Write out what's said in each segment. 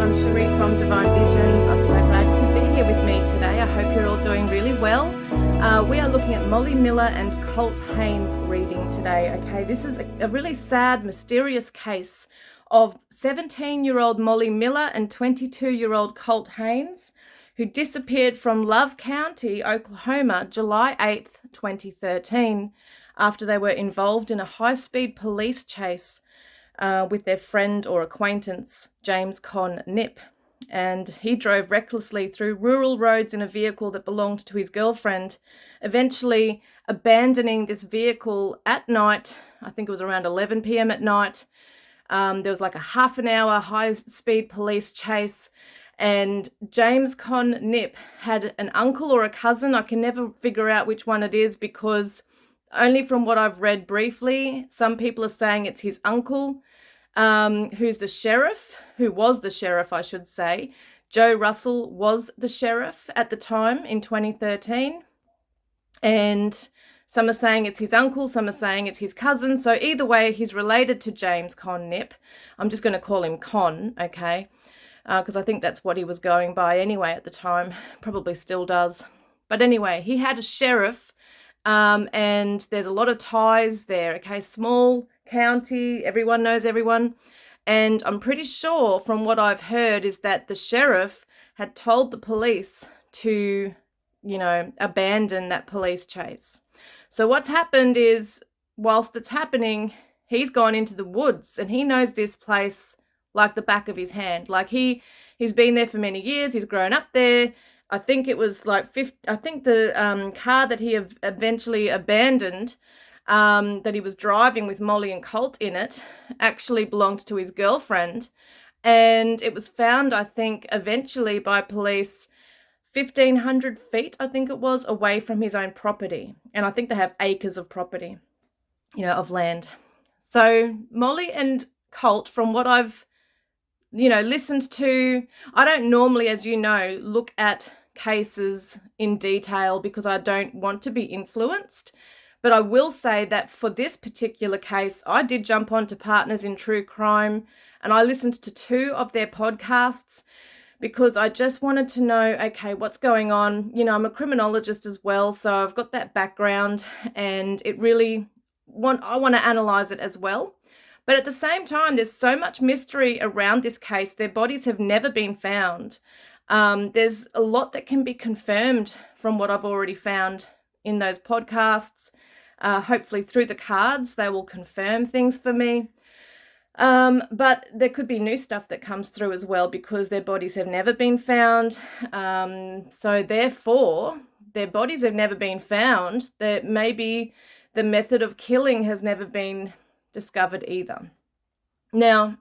I'm Cherie from Divinevisions. I'm so glad you could be here with me today. I hope you're all doing really well. We are looking at Molly Miller and Colt Haynes reading today. Okay, this is a really sad, mysterious case of 17-year-old Molly Miller and 22-year-old Colt Haynes, who disappeared from Love County, Oklahoma, July 8th, 2013, after they were involved in a high-speed police chase with their friend or acquaintance, James Conn Nipp. And he drove recklessly through rural roads in a vehicle that belonged to his girlfriend, eventually abandoning this vehicle at night. I think it was around 11 p.m. at night. There was like a half an hour high-speed police chase, and James Conn Nipp had an uncle or a cousin. I can never figure out which one it is, because only from what I've read briefly, some people are saying it's his uncle, who's the sheriff, who was the sheriff, I should say. Joe Russell was the sheriff at the time in 2013. And some are saying it's his uncle, some are saying it's his cousin. So either way, he's related to James Conn Nipp. I'm just going to call him Con, okay? Because I think that's what he was going by anyway at the time. Probably still does. But anyway, he had a sheriff. And there's a lot of ties there, okay? Small county, everyone knows everyone. And I'm pretty sure from what I've heard is that the sheriff had told the police to, abandon that police chase. So what's happened is, whilst it's happening, he's gone into the woods, and he knows this place like the back of his hand. Like he's been there for many years, he's grown up there. I think it was like the car that he eventually abandoned, that he was driving with Molly and Colt in it, actually belonged to his girlfriend. And it was found, I think, eventually by police 1,500 feet, I think it was, away from his own property. And I think they have acres of property, of land. So Molly and Colt, from what I've listened to, I don't normally, as you know, look at cases in detail because I don't want to be influenced. But I will say that for this particular case, I did jump onto Partners in True Crime, and I listened to 2 of their podcasts because I just wanted to know, okay, what's going on? I'm a criminologist as well, so I've got that background, and I want to analyze it as well. But at the same time, there's so much mystery around this case. Their bodies have never been found. There's a lot that can be confirmed from what I've already found in those podcasts. Hopefully through the cards, they will confirm things for me. But there could be new stuff that comes through as well, because their bodies have never been found. So therefore, their bodies have never been found. That maybe the method of killing has never been discovered either. Now,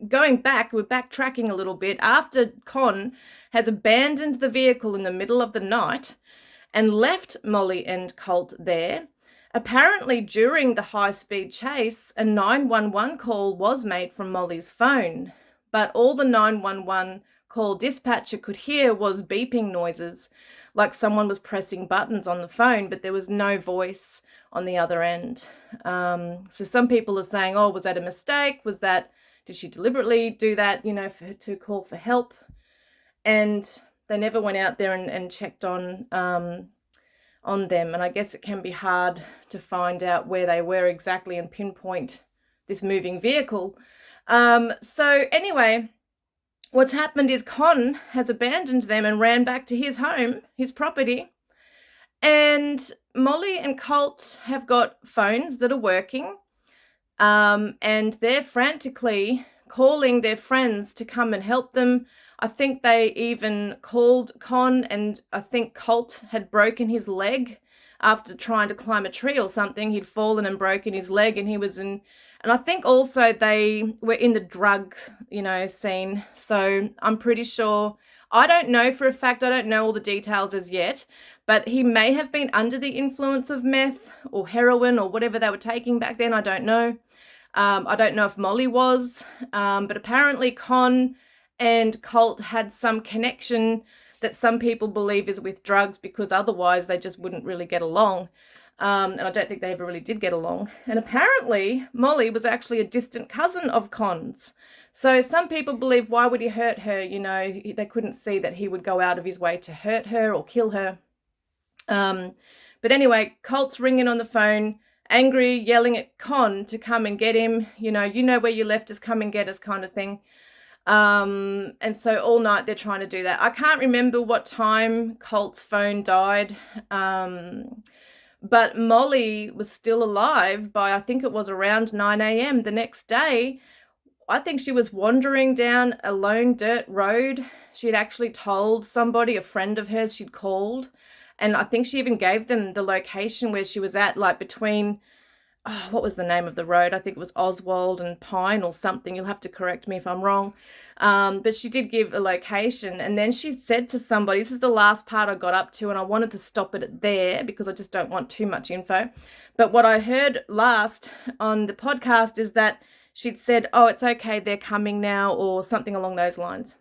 going back, we're backtracking a little bit. After Con has abandoned the vehicle in the middle of the night and left Molly and Colt there, apparently during the high-speed chase, a 911 call was made from Molly's phone, but all the 911 call dispatcher could hear was beeping noises, like someone was pressing buttons on the phone, but there was no voice on the other end. So some people are saying, oh, was that a mistake? Did she deliberately do that, to call for help? And they never went out there and checked on them. And I guess it can be hard to find out where they were exactly and pinpoint this moving vehicle. So anyway, what's happened is Con has abandoned them and ran back to his home, his property. And Molly and Colt have got phones that are working. And they're frantically calling their friends to come and help them. I think they even called Con, and I think Colt had broken his leg after trying to climb a tree or something. He'd fallen and broken his leg, and he was in, and I think also they were in the drug, scene. So I'm pretty sure, I don't know for a fact, I don't know all the details as yet, but he may have been under the influence of meth or heroin or whatever they were taking back then. I don't know. I don't know if Molly was, but apparently Con and Colt had some connection that some people believe is with drugs, because otherwise they just wouldn't really get along. And I don't think they ever really did get along. And apparently Molly was actually a distant cousin of Con's. So some people believe, why would he hurt her? You know, they couldn't see that he would go out of his way to hurt her or kill her. But anyway, Colt's ringing on the phone, angry, yelling at Conn to come and get him. You know where you left us, come and get us, kind of thing. And so all night they're trying to do that. I can't remember what time Colt's phone died. But Molly was still alive by, I think it was around 9 a.m. the next day. I think she was wandering down a lone dirt road. She had actually told somebody, a friend of hers, she'd called. And I think she even gave them the location where she was at, like between, what was the name of the road? I think it was Oswald and Pine or something. You'll have to correct me if I'm wrong. But she did give a location. And then she said to somebody, this is the last part I got up to, and I wanted to stop it there because I just don't want too much info. But what I heard last on the podcast is that she'd said, oh, it's okay, they're coming now, or something along those lines.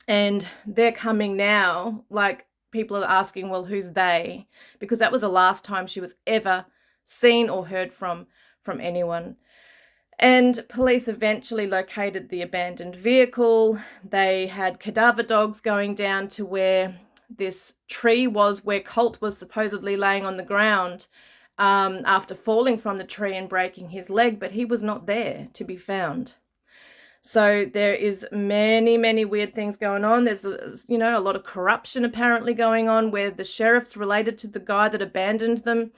And they're coming now, like people are asking, well, who's they? Because that was the last time she was ever seen or heard from anyone. And police eventually located the abandoned vehicle. They had cadaver dogs going down to where this tree was, where Colt was supposedly laying on the ground after falling from the tree and breaking his leg, but he was not there to be found. So there is many weird things going on. There's, a lot of corruption apparently going on, where the sheriff's related to the guy that abandoned them.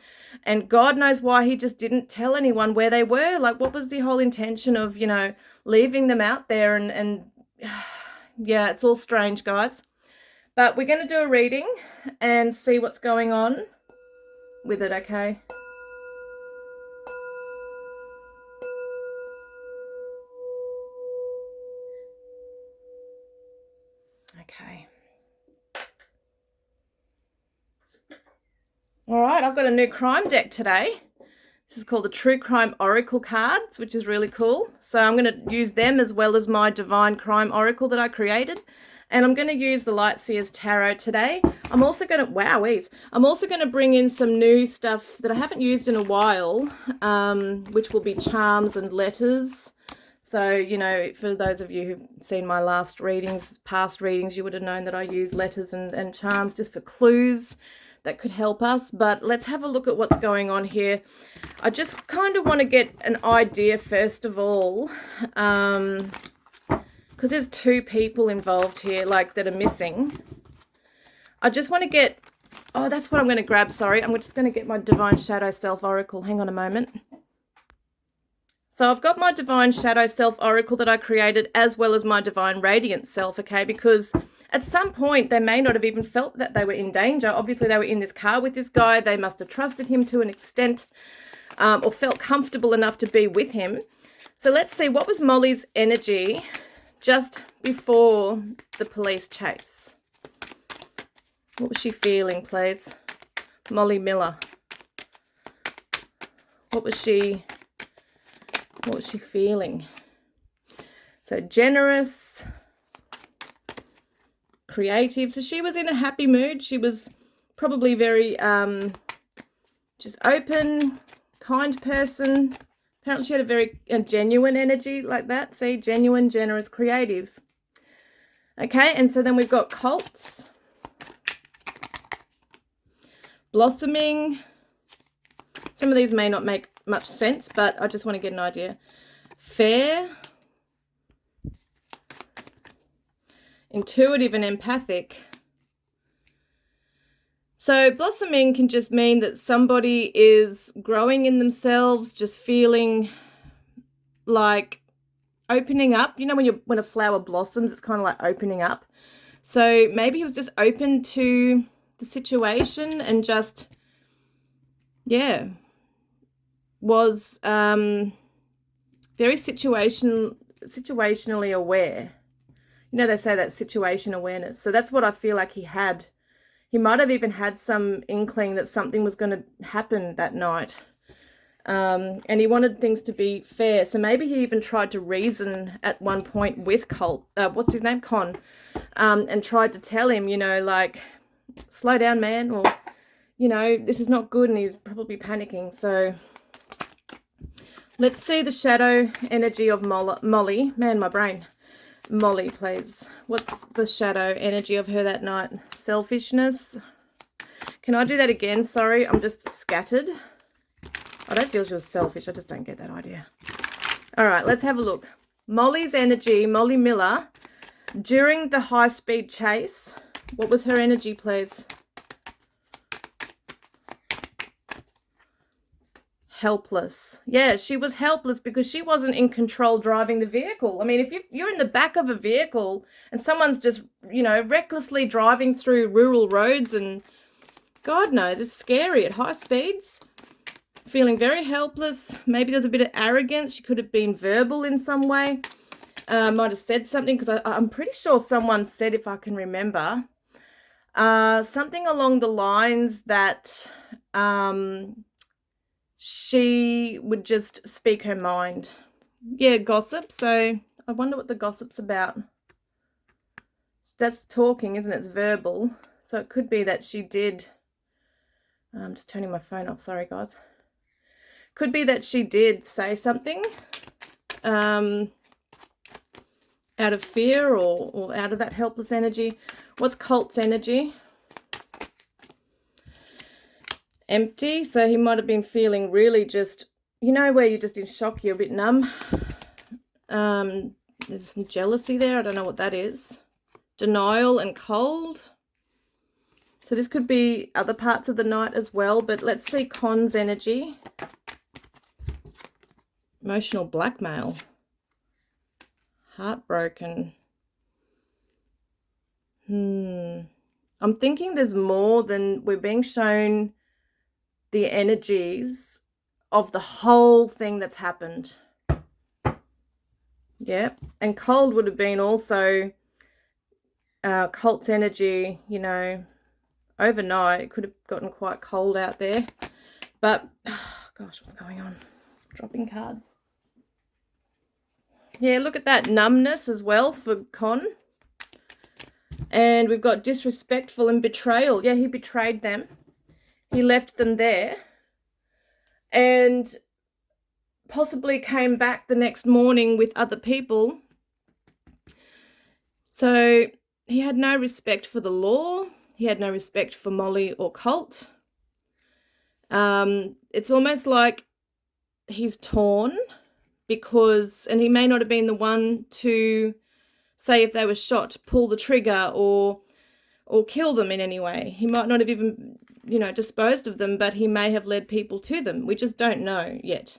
And God knows why he just didn't tell anyone where they were. Like, what was the whole intention of, leaving them out there? And yeah, it's all strange, guys. But we're going to do a reading and see what's going on with it, okay? Okay. All right, I've got a new crime deck today. This is called the True Crime Oracle cards, which is really cool. So I'm going to use them as well as my Divine Crime Oracle that I created. And I'm going to use the Lightseer's Tarot today. I'm also going to, I'm also going to bring in some new stuff that I haven't used in a while, which will be charms and letters. So, for those of you who've seen my past readings, you would have known that I use letters and charms just for clues that could help us. But let's have a look at what's going on here. I just kind of want to get an idea, first of all, because there's two people involved here, like, that are missing. I just want to get, that's what I'm going to grab, sorry. I'm just going to get my Divine Shadow Self Oracle. Hang on a moment. So I've got my Divine Shadow Self Oracle that I created, as well as my Divine Radiant Self, okay? Because at some point, they may not have even felt that they were in danger. Obviously, they were in this car with this guy. They must have trusted him to an extent, or felt comfortable enough to be with him. So let's see, what was Molly's energy just before the police chase? What was she feeling, please? Molly Miller. What was she feeling? So generous, creative. So she was in a happy mood. She was probably very just open, kind person. Apparently she had a very genuine energy like that. See, genuine, generous, creative. Okay, and so then we've got Colts. Blossoming. Some of these may not make much sense, but I just want to get an idea. Fair. Intuitive and empathic. So blossoming can just mean that somebody is growing in themselves, just feeling like opening up. You know, when a flower blossoms, it's kind of like opening up. So maybe he was just open to the situation and just, yeah, was very situationally aware. You know, they say that situation awareness. So that's what I feel like he had. He might have even had some inkling that something was going to happen that night. And he wanted things to be fair. So maybe he even tried to reason at one point with Colt, what's his name? Conn. And tried to tell him, like, slow down, man, or, this is not good, and he's probably panicking. So Let's see the shadow energy of Molly. Man, my brain. Molly, please. What's the shadow energy of her that night? Selfishness. Can I do that again? Sorry, I'm just scattered. I don't feel she was selfish. I just don't get that idea. All right, let's have a look. Molly's energy, Molly Miller, during the high-speed chase. What was her energy, please? Helpless. Yeah, she was helpless because she wasn't in control driving the vehicle. I mean, if you're in the back of a vehicle and someone's just, you know, recklessly driving through rural roads, and God knows, it's scary at high speeds. Feeling very helpless. Maybe there's a bit of arrogance. She could have been verbal in some way. Might have said something, because I'm pretty sure someone said, if I can remember, something along the lines that she would just speak her mind. Yeah, gossip. So I wonder what the gossip's about. That's talking, isn't it? It's verbal. So it could be that she did. I'm just turning my phone off. Sorry, guys. Could be that she did say something out of fear or out of that helpless energy. What's Colt's energy? Empty. So he might have been feeling really just, you know, where you're just in shock, you're a bit numb. There's some jealousy there. I don't know what that is. Denial and cold. So this could be other parts of the night as well, but let's see Conn's energy. Emotional blackmail. Heartbroken. I'm thinking there's more than we're being shown the energies of the whole thing that's happened. Yep. And cold would have been also Colt's energy, you know, overnight. It could have gotten quite cold out there. But, oh, gosh, what's going on? Dropping cards. Yeah, look at that numbness as well for Con. And we've got disrespectful and betrayal. Yeah, he betrayed them. He left them there. And possibly came back the next morning with other people. So he had no respect for the law. He had no respect for Molly or Colt. It's almost like he's torn because, and he may not have been the one to say if they were shot, pull the trigger or kill them in any way. He might not have even, you know, disposed of them, but he may have led people to them. We just don't know yet.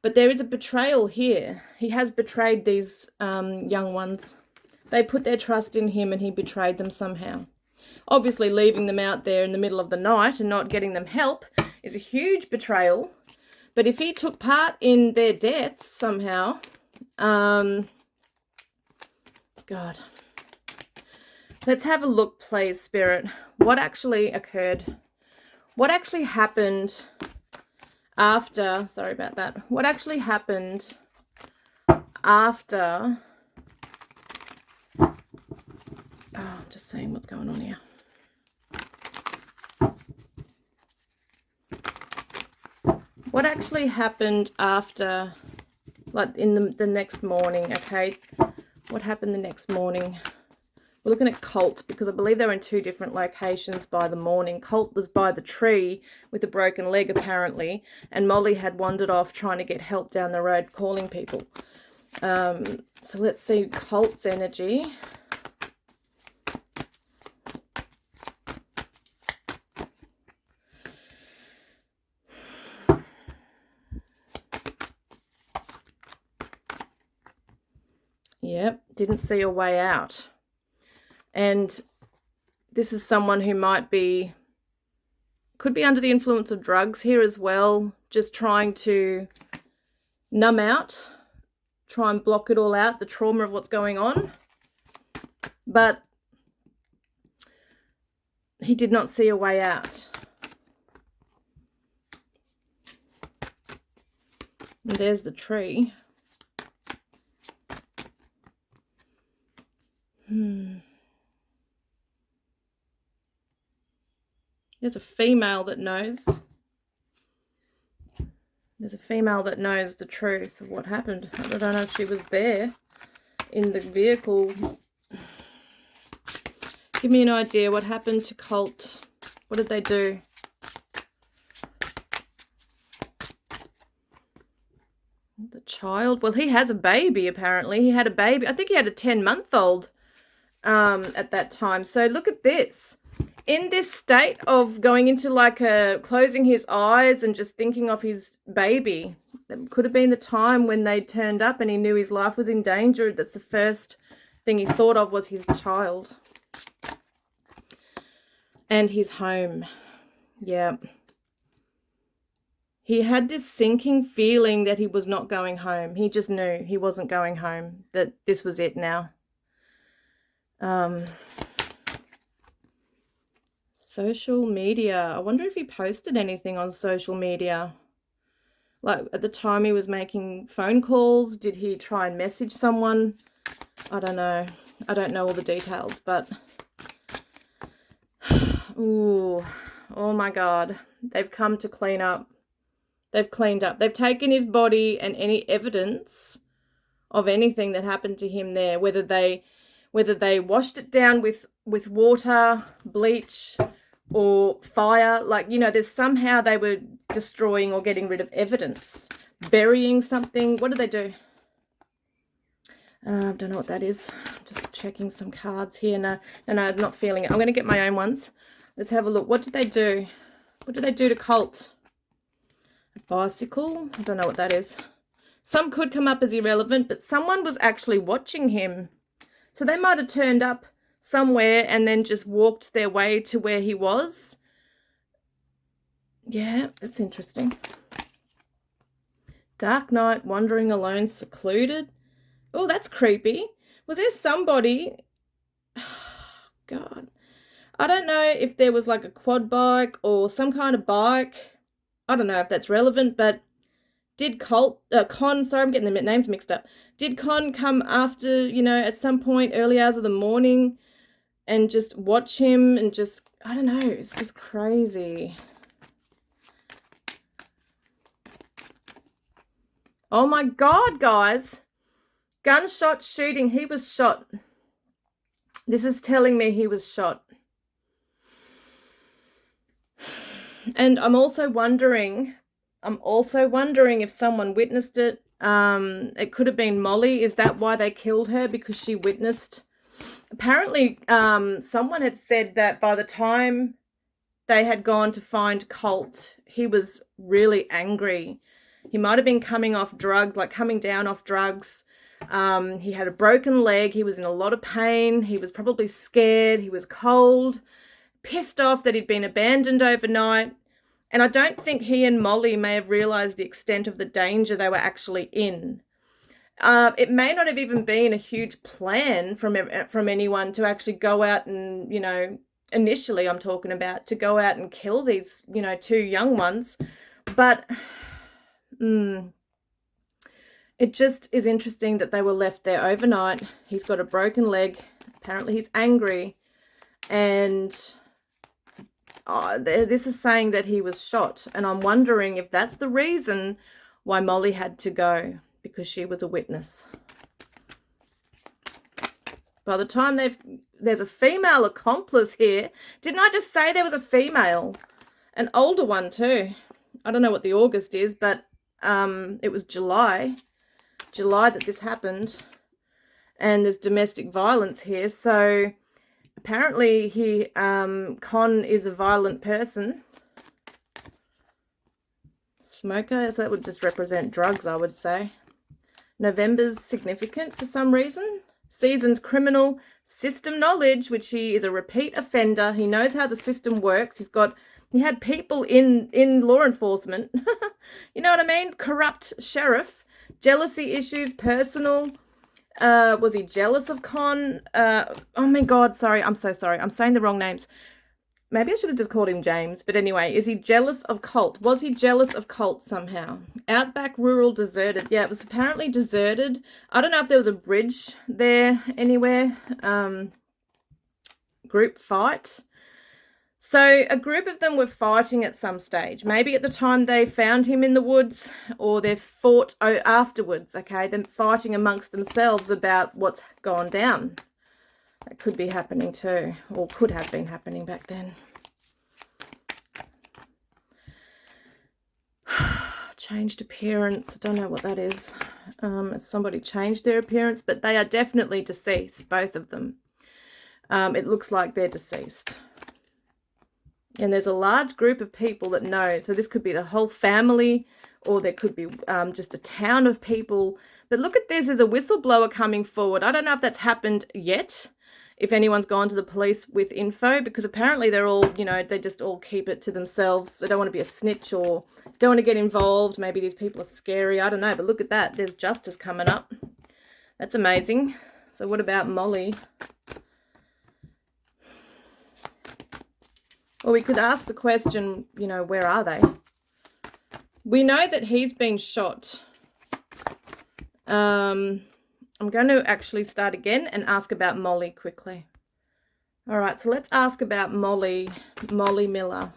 But there is a betrayal here. He has betrayed these young ones. They put their trust in him and he betrayed them somehow. Obviously, leaving them out there in the middle of the night and not getting them help is a huge betrayal. But if he took part in their deaths somehow, God. Let's have a look, please, Spirit. What actually occurred? What actually happened after, sorry about that. What actually happened after, I'm just seeing what's going on here. What actually happened after, like in the next morning, okay? What happened the next morning? We're looking at Colt because I believe they were in two different locations by the morning. Colt was by the tree with a broken leg apparently, and Molly had wandered off trying to get help down the road calling people. So let's see Colt's energy. Yep, didn't see a way out. And this is someone who could be under the influence of drugs here as well, just trying to numb out, try and block it all out, the trauma of what's going on. But he did not see a way out. And there's the tree. There's a female that knows. There's a female that knows the truth of what happened. I don't know if she was there in the vehicle. Give me an idea. What happened to Colt? What did they do? The child? Well, he has a baby, apparently. He had a baby. I think he had a 10-month-old at that time. So look at this. In this state of going into like closing his eyes and just thinking of his baby, that could have been the time when they turned up and he knew his life was in danger. That's the first thing he thought of, was his child and his home. Yeah. He had this sinking feeling that he was not going home. He just knew he wasn't going home, that this was it now. Social media. I wonder if he posted anything on social media. Like at the time he was making phone calls, did he try and message someone? I don't know. I don't know all the details, but ooh, oh my God. They've come to clean up. They've cleaned up. They've taken his body and any evidence of anything that happened to him there, whether they washed it down with water, bleach, or fire. Like, you know, there's somehow they were destroying or getting rid of evidence, burying something. What did they do? I don't know what that is. Just checking some cards here. No, I'm not feeling it. I'm going to get my own ones. Let's have a look. What did they do? What did they do to Colt? A bicycle? I don't know what that is. Some could come up as irrelevant, but someone was actually watching him. So they might have turned up somewhere and then just walked their way to where he was. Yeah, that's interesting. Dark night, wandering alone, secluded. Oh, that's creepy. Was there somebody... God. I don't know if there was like a quad bike or some kind of bike. I don't know if that's relevant, but did Conn, sorry, I'm getting the names mixed up. Did Conn come after, you know, at some point, early hours of the morning and just watch him and just, I don't know, it's just crazy. Oh my God, guys. Gunshot shooting. He was shot. This is telling me he was shot. And I'm also wondering if someone witnessed it. It could have been Molly. Is that why they killed her? Because she witnessed. Apparently, someone had said that by the time they had gone to find Colt, he was really angry. He might have been coming off drugs, like coming down off drugs. He had a broken leg. He was in a lot of pain. He was probably scared. He was cold, pissed off that he'd been abandoned overnight. And I don't think he and Molly may have realized the extent of the danger they were actually in. It may not have even been a huge plan from anyone to actually go out and, you know, initially I'm talking about, to go out and kill these, you know, two young ones. But it just is interesting that they were left there overnight. He's got a broken leg. Apparently he's angry. And this is saying that he was shot. And I'm wondering if that's the reason why Molly had to go, because she was a witness. By the time there's a female accomplice here. Didn't I just say there was a female? An older one too. I don't know what the August is, but it was July that this happened. And there's domestic violence here. So apparently Conn is a violent person. Smoker, so that would just represent drugs, I would say. November's significant for some reason. Seasoned criminal, system knowledge, which he is a repeat offender. He knows how the system works. He had people in law enforcement. You know what I mean? Corrupt sheriff. Jealousy issues, personal. Was he jealous of Conn? Oh my God, sorry. I'm so sorry. I'm saying the wrong names. Maybe I should have just called him James. But anyway, is he jealous of Colt? Was he jealous of Colt somehow? Outback, rural, deserted. Yeah, it was apparently deserted. I don't know if there was a bridge there anywhere. Group fight. So a group of them were fighting at some stage. Maybe at the time they found him in the woods, or they fought afterwards, okay? Them fighting amongst themselves about what's gone down. That could be happening too, or could have been happening back then. Changed appearance. I don't know what that is. Somebody changed their appearance, but they are definitely deceased, both of them. It looks like they're deceased. And there's a large group of people that know. So this could be the whole family, or there could be just a town of people. But look at this, there's a whistleblower coming forward. I don't know if that's happened yet, if anyone's gone to the police with info, because apparently they're all, you know, they just all keep it to themselves. They don't want to be a snitch or don't want to get involved. Maybe these people are scary. I don't know. But look at that. There's justice coming up. That's amazing. So what about Molly? Well, we could ask the question, you know, where are they? We know that he's been shot. I'm going to actually start again and ask about Molly quickly. All right, so let's ask about Molly Miller.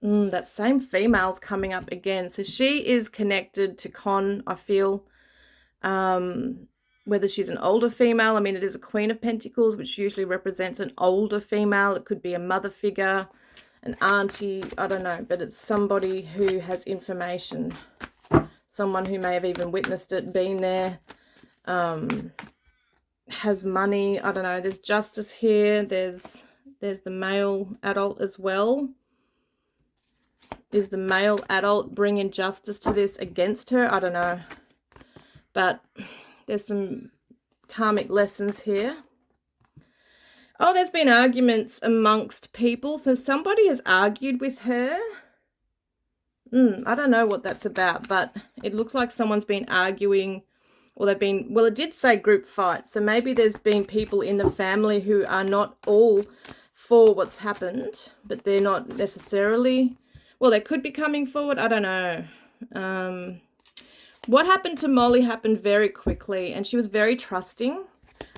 That same female's coming up again. So she is connected to Conn, I feel. Whether she's an older female, I mean, it is a Queen of Pentacles, which usually represents an older female. It could be a mother figure, an auntie, I don't know, but it's somebody who has information. Someone who may have even witnessed it, been there, has money, I don't know. There's justice here. There's the male adult as well. Is the male adult bringing justice to this against her? I don't know. But there's some karmic lessons here. Oh, there's been arguments amongst people. So somebody has argued with her. I don't know what that's about, but it looks like someone's been arguing, or they've been, well, it did say group fight. So maybe there's been people in the family who are not all for what's happened, but they're not necessarily, well, they could be coming forward. I don't know. What happened to Molly happened very quickly, and she was very trusting,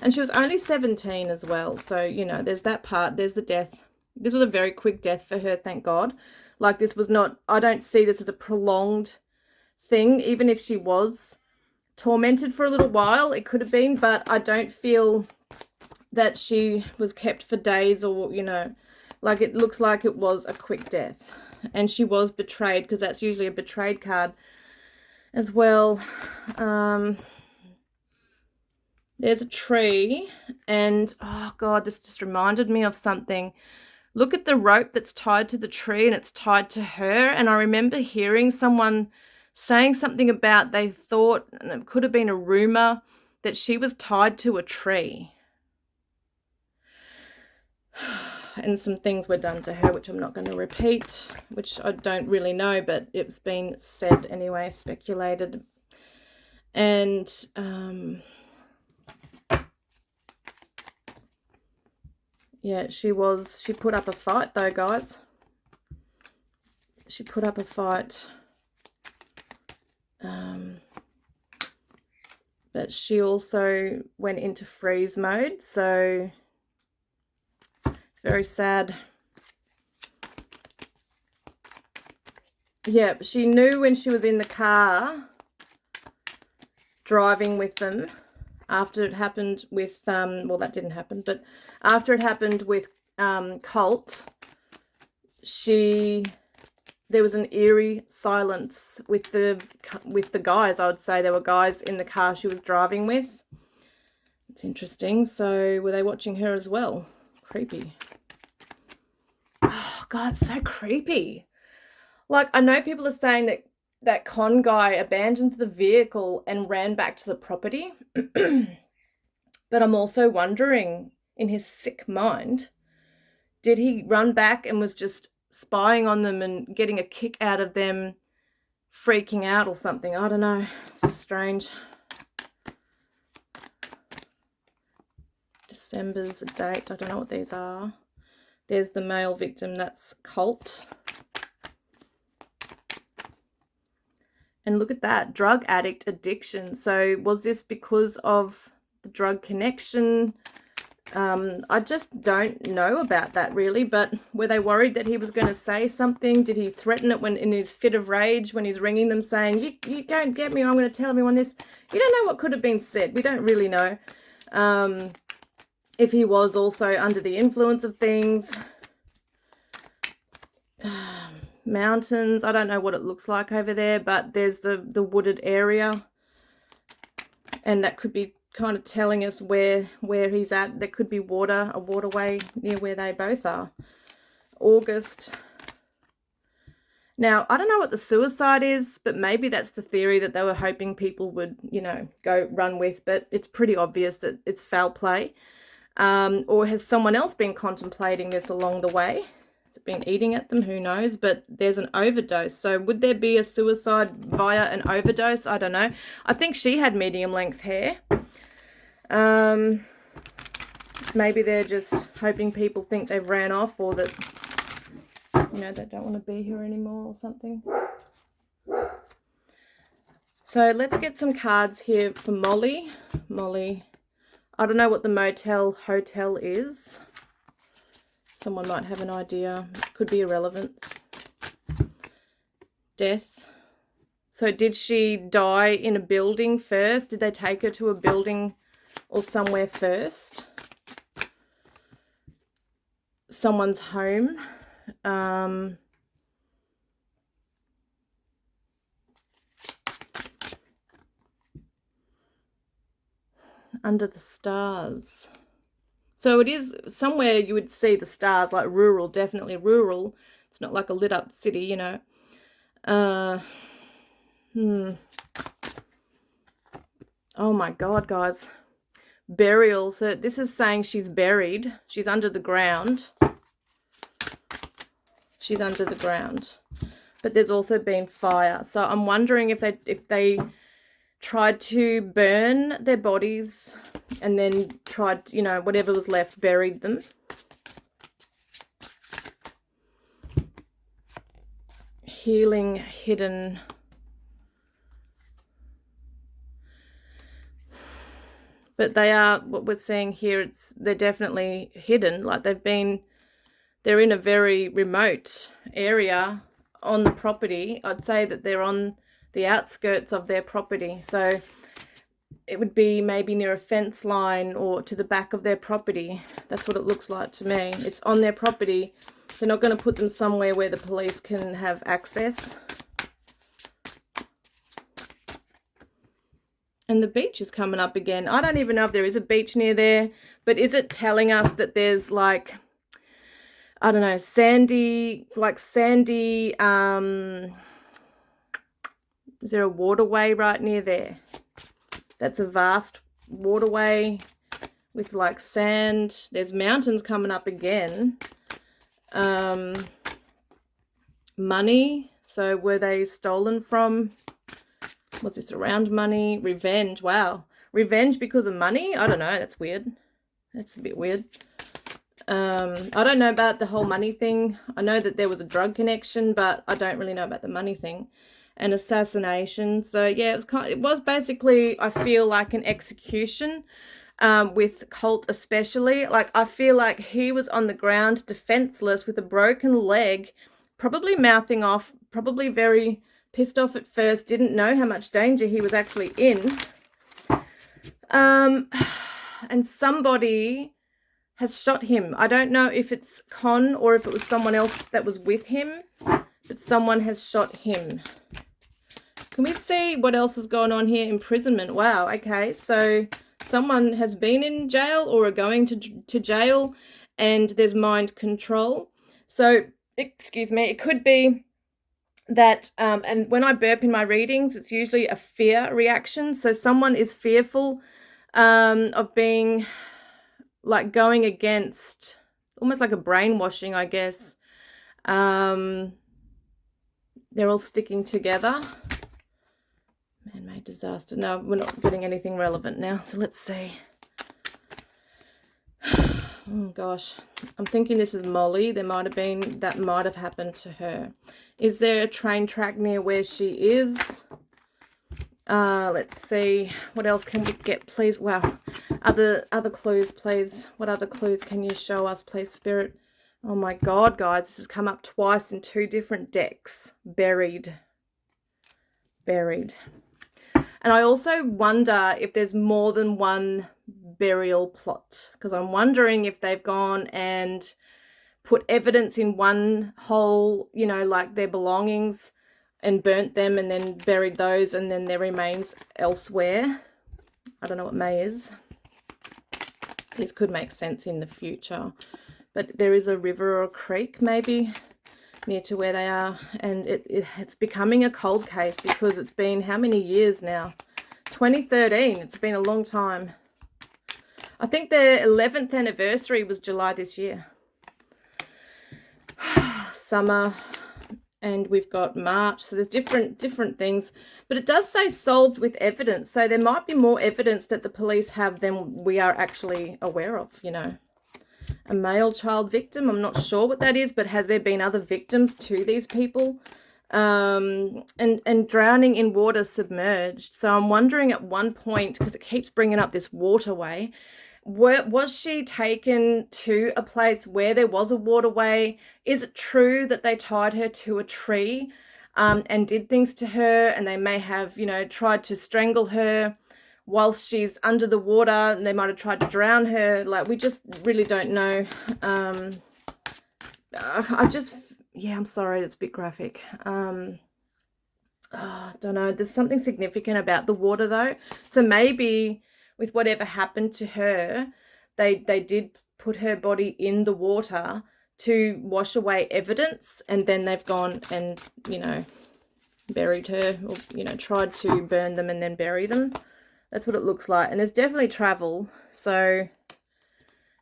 and she was only 17 as well. So, you know, there's that part. There's the death. This was a very quick death for her, thank God. Like, this was not, I don't see this as a prolonged thing, even if she was tormented for a little while, it could have been, but I don't feel that she was kept for days, or, you know, like, it looks like it was a quick death. And she was betrayed, because that's usually a betrayed card as well. There's a tree, and oh God, this just reminded me of something. Look at the rope that's tied to the tree, and it's tied to her. And I remember hearing someone saying something about, they thought, and it could have been a rumor, that she was tied to a tree. And some things were done to her, which I'm not going to repeat, which I don't really know, but it's been said anyway, speculated. And yeah, she put up a fight though, guys. She put up a fight. But she also went into freeze mode, so it's very sad. Yeah, she knew when she was in the car driving with them, after it happened with, well, that didn't happen, but after it happened with Colt, there was an eerie silence with the guys. I would say there were guys in the car she was driving with. It's interesting. So were they watching her as well? Creepy. Oh God, so creepy. Like, I know people are saying that con guy abandoned the vehicle and ran back to the property. But I'm also wondering, in his sick mind, did he run back and was just spying on them and getting a kick out of them freaking out or something? I don't know. It's just strange. December's a date. I don't know what these are. There's the male victim. That's Colt. And look at that. Drug addict addiction. So was this because of the drug connection? I just don't know about that really, but were they worried that he was going to say something? Did he threaten it when in his fit of rage when he's ringing them saying, you don't get me, I'm going to tell everyone this? You don't know what could have been said. We don't really know. If he was also under the influence of things. Mountains, I don't know what it looks like over there, but there's the wooded area, and that could be kind of telling us where he's at. There could be a waterway near where they both are. August. Now, I don't know what the suicide is, but maybe that's the theory that they were hoping people would, you know, go run with, but it's pretty obvious that it's foul play. Or has someone else been contemplating this along the way? Has it been eating at them? Who knows? But there's an overdose. So would there be a suicide via an overdose? I don't know. I think she had medium length hair. Maybe they're just hoping people think they've ran off, or that, you know, they don't want to be here anymore or something. So let's get some cards here for Molly. Molly. I don't know what the hotel is. Someone might have an idea. Could be irrelevant. Death. So did she die in a building first? Did they take her to a building or somewhere first? Someone's home. Under the stars. So it is somewhere you would see the stars, like rural, definitely rural. It's not like a lit up city, you know. Oh my God, guys. Burial. So this is saying she's buried. She's under the ground. She's under the ground. But there's also been fire. So I'm wondering if they tried to burn their bodies and then tried, you know, whatever was left, buried them. Healing hidden. But they are, what we're seeing here, they're definitely hidden. Like they're in a very remote area on the property. I'd say that they're on the outskirts of their property. So it would be maybe near a fence line or to the back of their property. That's what it looks like to me. It's on their property. They're not going to put them somewhere where the police can have access. And the beach is coming up again. I don't even know if there is a beach near there, but is it telling us that there's like, I don't know, sandy, is there a waterway right near there? That's a vast waterway with like sand. There's mountains coming up again. Money. So were they stolen from? What's this? Around money. Revenge. Wow. Revenge because of money? I don't know. That's weird. That's a bit weird. I don't know about the whole money thing. I know that there was a drug connection, but I don't really know about the money thing. And assassination. So yeah, it was basically, I feel like an execution, with Colt especially. Like I feel like he was on the ground defenseless with a broken leg, probably mouthing off, probably very pissed off at first, didn't know how much danger he was actually in. And somebody has shot him. I don't know if it's Conn or if it was someone else that was with him, but someone has shot him. Can we see what else is going on here? Imprisonment. Wow. Okay. So someone has been in jail or are going to jail, and there's mind control. So, excuse me, it could be that, and when I burp in my readings, it's usually a fear reaction. So someone is fearful of being like going against, almost like a brainwashing, I guess. They're all sticking together. Man-made disaster. No, we're not getting anything relevant now. So let's see. Oh gosh, I'm thinking this is Molly. That might have happened to her. Is there a train track near where she is? Let's see, what else can we get, please? Wow, other clues, please. What other clues can you show us, please, Spirit? Oh my God, guys, this has come up twice in 2 different decks. Buried. And I also wonder if there's more than one burial plot, because I'm wondering if they've gone and put evidence in one hole, you know, like their belongings, and burnt them and then buried those, and then their remains elsewhere. I don't know what May is. This could make sense in the future. But there is a river or a creek maybe near to where they are, and it's becoming a cold case because it's been how many years now? 2013. It's been a long time. I think their 11th anniversary was July this year. Summer. And we've got March, so there's different things. But it does say solved with evidence, so there might be more evidence that the police have than we are actually aware of, you know. A male child victim, I'm not sure what that is, but has there been other victims to these people? And drowning in water, submerged. So I'm wondering at one point, because it keeps bringing up this waterway, was she taken to a place where there was a waterway? Is it true that they tied her to a tree and did things to her, and they may have, you know, tried to strangle her whilst she's under the water, and they might have tried to drown her? Like, we just really don't know. Yeah, I'm sorry, it's a bit graphic. I don't know. There's something significant about the water, though. So maybe with whatever happened to her, they did put her body in the water to wash away evidence, and then they've gone and, you know, buried her, or, you know, tried to burn them and then bury them. That's what it looks like. And there's definitely travel. So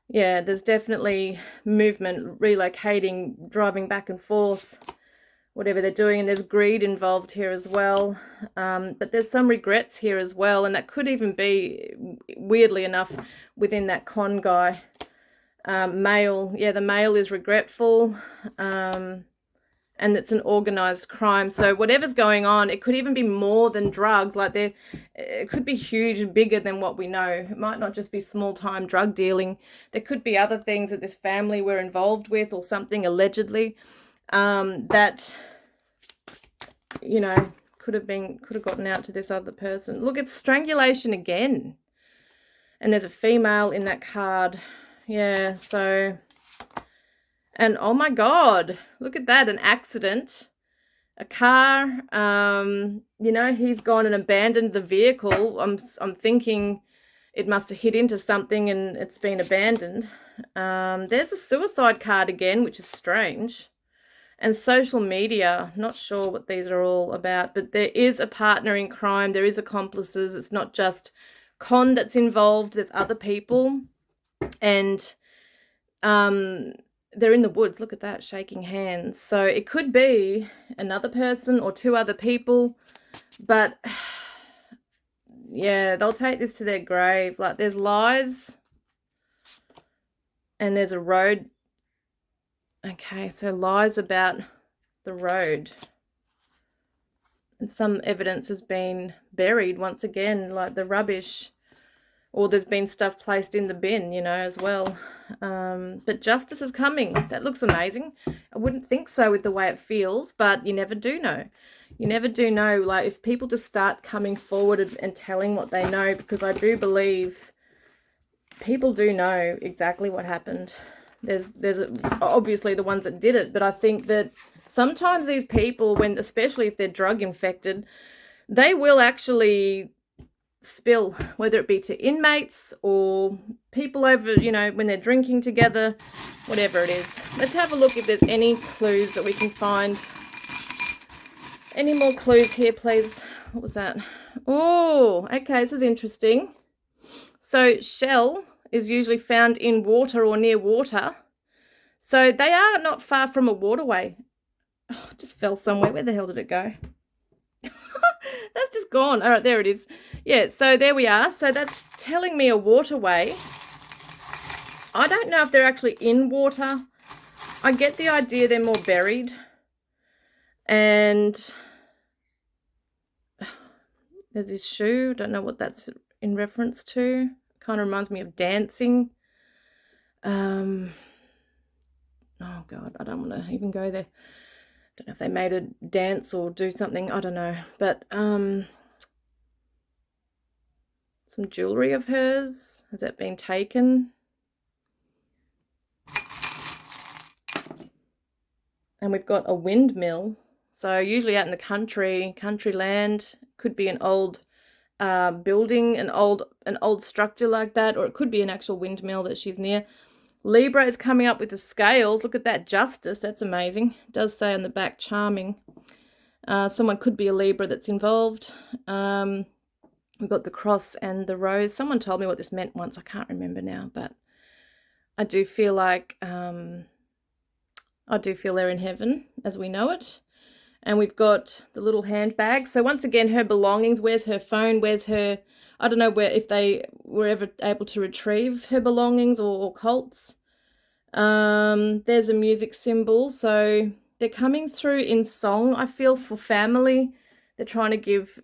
yeah, there's definitely movement, relocating, driving back and forth, whatever they're doing. And there's greed involved here as well. But there's some regrets here as well. And that could even be, weirdly enough, within that con guy. Male. Yeah, the male is regretful. And it's an organized crime. So whatever's going on, it could even be more than drugs. Like, it could be huge, bigger than what we know. It might not just be small-time drug dealing. There could be other things that this family were involved with, or something allegedly, that, you know, could have gotten out to this other person. Look, it's strangulation again. And there's a female in that card. Yeah, so... And oh my God, look at that, an accident, a car, you know, he's gone and abandoned the vehicle. I'm thinking it must have hit into something and it's been abandoned. There's a suicide card again, which is strange. And social media, not sure what these are all about, but there is a partner in crime, there is accomplices. It's not just Con that's involved, there's other people. And they're in the woods. Look at that, shaking hands. So it could be another person or 2 other people, but yeah, they'll take this to their grave. Like, there's lies and there's a road. Okay, so lies about the road, and some evidence has been buried once again, like the rubbish, or there's been stuff placed in the bin, you know, as well. But justice is coming. That looks amazing. I wouldn't think so with the way it feels, but you never do know. You never do know. Like, if people just start coming forward and telling what they know, because I do believe people do know exactly what happened. There's obviously the ones that did it, but I think that sometimes these people, when, especially if they're drug infected, they will actually spill, whether it be to inmates or people over, you know, when they're drinking together, whatever it is. Let's have a look if there's any clues that we can find. Any more clues here, please? What was that? Oh, okay, this is interesting. So shell is usually found in water or near water. So they are not far from a waterway. Oh, it just fell somewhere. Where the hell did it go? That's just gone. All right, there it is. Yeah, so there we are. So that's telling me a waterway. I don't know if they're actually in water. I get the idea they're more buried. And There's his shoe. Don't know what that's in reference to. Kind of reminds me of dancing. Oh God, I don't want to even go there. Don't know if they made a dance or do something. I don't know. But some jewelry of hers. Has that been taken? And we've got a windmill. So usually out in the country land, could be an old building, an old structure like that, or it could be an actual windmill that she's near. Libra is coming up with the scales. Look at that, justice. That's amazing. It does say on the back, charming. Someone could be a Libra that's involved. We've got the cross and the rose. Someone told me what this meant once. I can't remember now, but I do feel like they're in heaven as we know it. And we've got the little handbag. So once again, her belongings. Where's her phone? Where's her... I don't know if they were ever able to retrieve her belongings or Colt's. There's a music symbol. So they're coming through in song, I feel, for family. They're trying to give,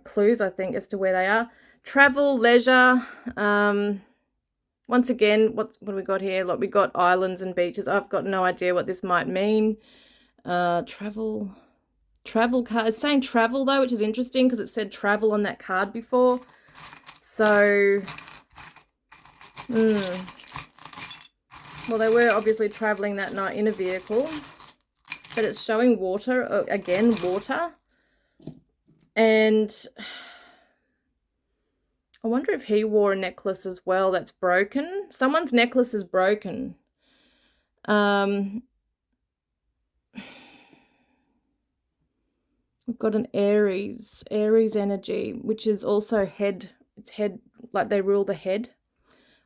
clues, I think, as to where they are. Travel, leisure. Once again, what do we got here? Like, we got islands and beaches. I've got no idea what this might mean. Travel card. It's saying travel though, which is interesting because it said travel on that card before. So, well, they were obviously traveling that night in a vehicle, but it's showing water, again, water. And I wonder if he wore a necklace as well that's broken. Someone's necklace is broken. We've got an Aries energy, which is also head. It's head, like they rule the head.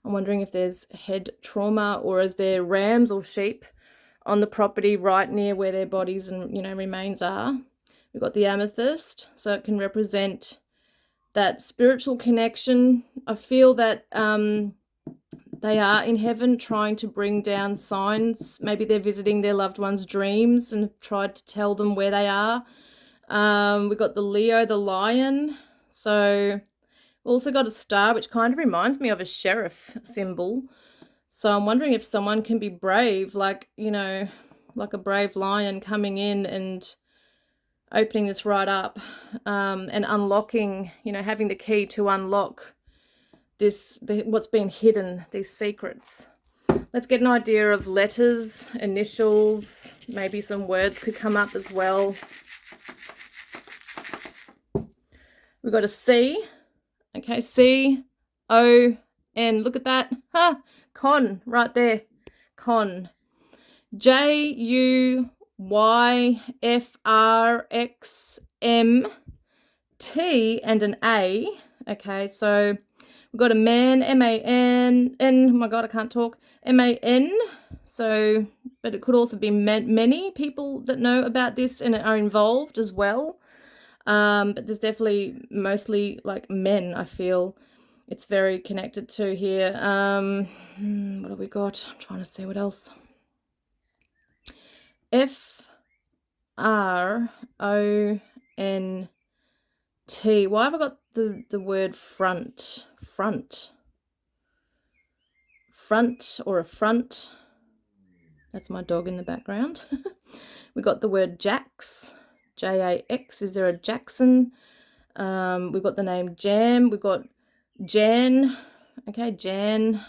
I'm wondering if there's head trauma, or is there rams or sheep on the property right near where their bodies and, remains are. We've got the amethyst, so it can represent that spiritual connection. I feel that they are in heaven trying to bring down signs. Maybe they're visiting their loved ones' dreams and have tried to tell them where they are. We've got the Leo, the lion. So we've also got a star, which kind of reminds me of a sheriff symbol. So I'm wondering if someone can be brave, like, like a brave lion coming in and opening this right up, and unlocking, having the key to unlock what's been hidden, these secrets. Let's get an idea of letters, initials, maybe some words could come up as well. We've got a C. Okay, C-O-N. Look at that. Ha! Con, right there. Con. J-U-Y-F-R-X-M-T and an A. Okay, so we've got a man, M-A-N, oh my God, I can't talk, M-A-N. So, but it could also be many people that know about this and are involved as well. But there's definitely mostly like men, I feel it's very connected to here. What have we got? I'm trying to see what else. F-R-O-N-T. Why have I got the word front? Front or a front. That's my dog in the background. We got the word Jax. J-A-X. Is there a Jackson? We've got the name Jam. We've got Jan. Okay, Jan.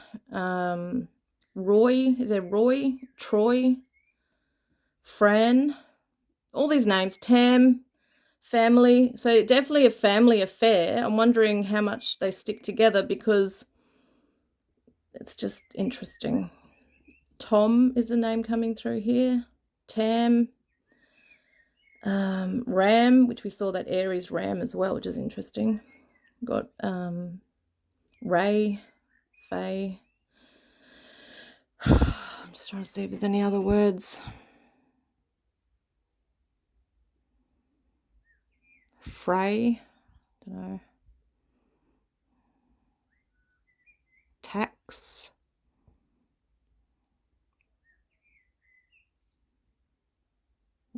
Roy. Is there Roy? Troy. Fran. All these names. Tam. Family. So definitely a family affair. I'm wondering how much they stick together because it's just interesting. Tom is a name coming through here. Tam. Ram, which we saw that Aries ram as well, which is interesting. Got Ray, Faye. I'm just trying to see if there's any other words. Frey, don't know. Tax.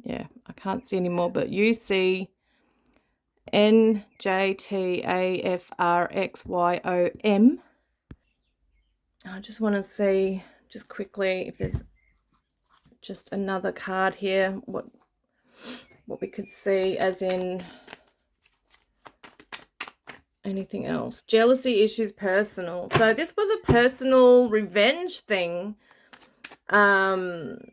Yeah, I can't see any more, but UC NJTAFRXYOM. I just want to see just quickly if there's just another card here, what we could see, as in anything else. Jealousy issues, personal. So this was a personal revenge thing. And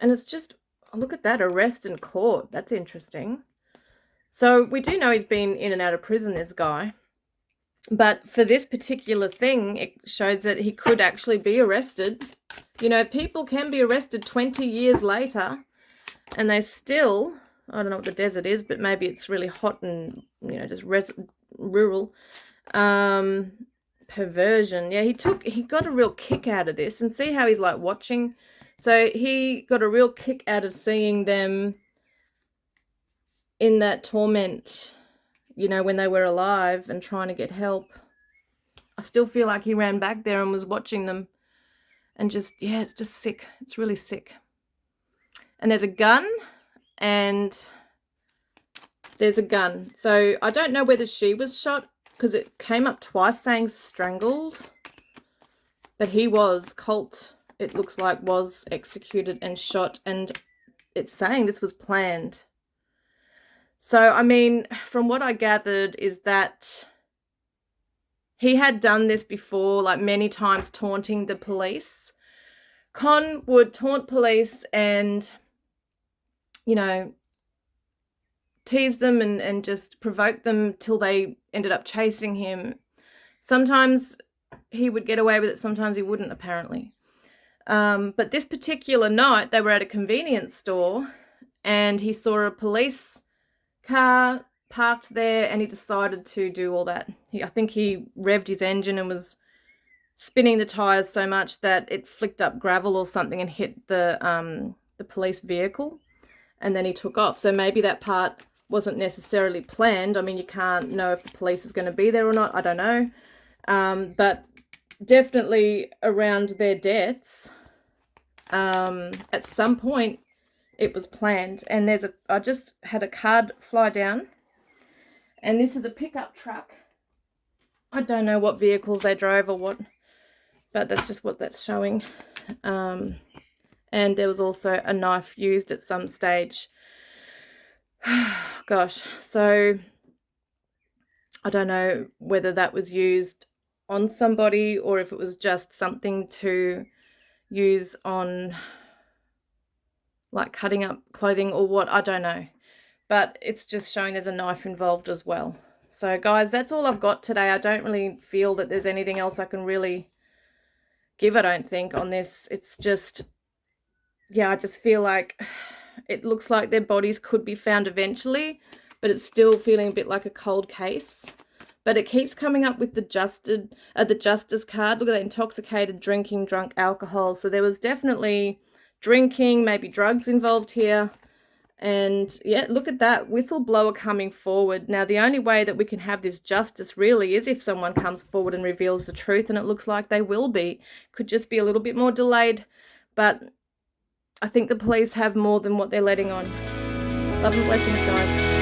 it's just, look at that, arrest and court. That's interesting. So we do know he's been in and out of prison, this guy. But for this particular thing, it shows that he could actually be arrested. You know, people can be arrested 20 years later and they still, I don't know what the desert is, but maybe it's really hot and, you know, just rural. Perversion. Yeah, he got a real kick out of this, and see how he's like watching. So he got a real kick out of seeing them in that torment, you know, when they were alive and trying to get help. I still feel like he ran back there and was watching them and just, yeah, it's just sick. It's really sick. And there's a gun and there's a gun. So I don't know whether she was shot because it came up twice saying strangled. But he was, Colt, it looks like, was executed and shot, and it's saying this was planned. So, I mean, from what I gathered is that he had done this before, like many times, taunting the police. Conn would taunt police and, you know, tease them and just provoke them till they ended up chasing him. Sometimes he would get away with it, sometimes he wouldn't, apparently. But this particular night, they were at a convenience store and he saw a police car parked there and he decided to do all that. I think he revved his engine and was spinning the tires so much that it flicked up gravel or something and hit the police vehicle, and then he took off. So maybe that part wasn't necessarily planned. I mean, you can't know if the police is going to be there or not. I don't know. But definitely around their deaths, at some point it was planned. And I just had a card fly down, and this is a pickup truck. I don't know what vehicles they drove or what, but that's just what that's showing. And there was also a knife used at some stage. Gosh, so I don't know whether that was used on somebody or if it was just something to use on, like, cutting up clothing or what, I don't know. But it's just showing there's a knife involved as well. So guys, that's all I've got today. I don't really feel that there's anything else I can really give, I don't think, on this. It's just, yeah, I just feel like it looks like their bodies could be found eventually, but it's still feeling a bit like a cold case. But it keeps coming up with the justice card. Look at that, intoxicated, drinking, drunk, alcohol. So there was definitely drinking, maybe drugs involved here. And yeah, look at that, whistleblower coming forward. Now, the only way that we can have this justice really is if someone comes forward and reveals the truth, and it looks like they will be. Could just be a little bit more delayed, but I think the police have more than what they're letting on. Love and blessings, guys.